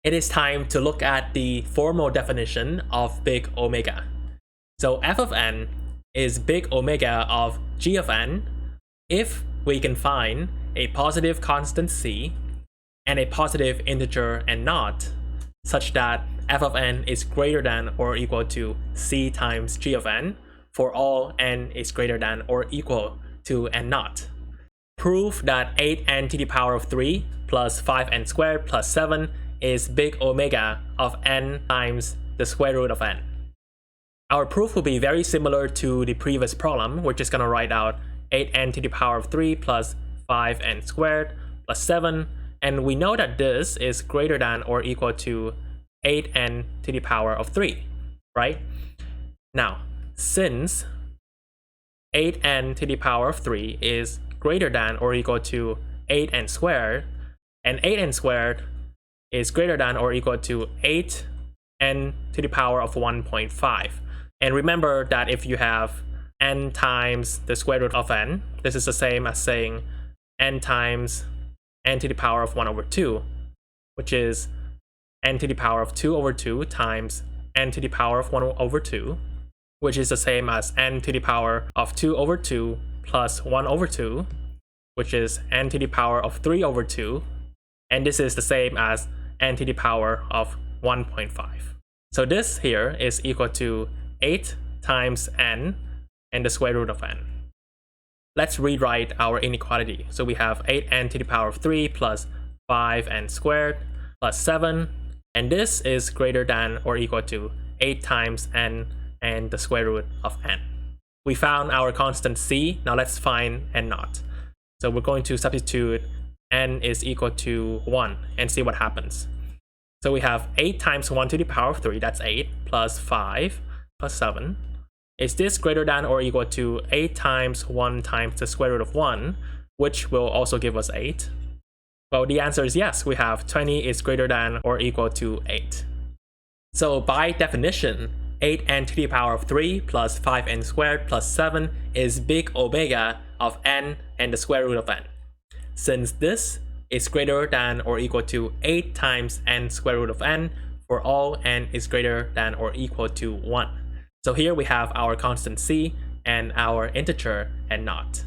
it is time to look at the formal definition of big omega. So f of n is big omega of g of n if we can find a positive constant c and a positive integer n naught, such that f of n is greater than or equal to c times g of n for all n is greater than or equal to n naught. Prove that 8n to the power of 3 plus 5n squared plus 7 is big omega of n times the square root of n. Our proof will be very similar to the previous problem. We're just going to write out 8n to the power of 3 plus 5n squared plus 7, and we know that this is greater than or equal to 8n to the power of 3, right? Now, since 8n to the power of 3 is greater than or equal to 8n squared, and 8n squared is greater than or equal to 8n to the power of 1.5. And remember that if you have n times the square root of n, this is the same as saying n times n to the power of 1 over 2, which is n to the power of 2 over 2 times n to the power of 1 over 2, which is the same as n to the power of 2 over 2 plus 1 over 2, which is n to the power of 3 over 2, and this is the same as n to the power of 1.5. So this here is equal to 8 times n and the square root of n. Let's rewrite our inequality. So we have 8n to the power of 3 plus 5n squared plus 7, and this is greater than or equal to 8 times n and the square root of n. We found our constant c. Now let's find n naught. So we're going to substitute n is equal to 1 and see what happens. So we have 8 times 1 to the power of 3, that's 8, plus 5 plus 7. Is this greater than or equal to 8 times 1 times the square root of 1, which will also give us 8? Well, the answer is yes. We have 20 is greater than or equal to 8. So by definition, 8n to the power of 3 plus 5n squared plus 7 is big omega of n and the square root of n. Since this is greater than or equal to 8 times n square root of n for all n is greater than or equal to 1. So here we have our constant c and our integer n naught.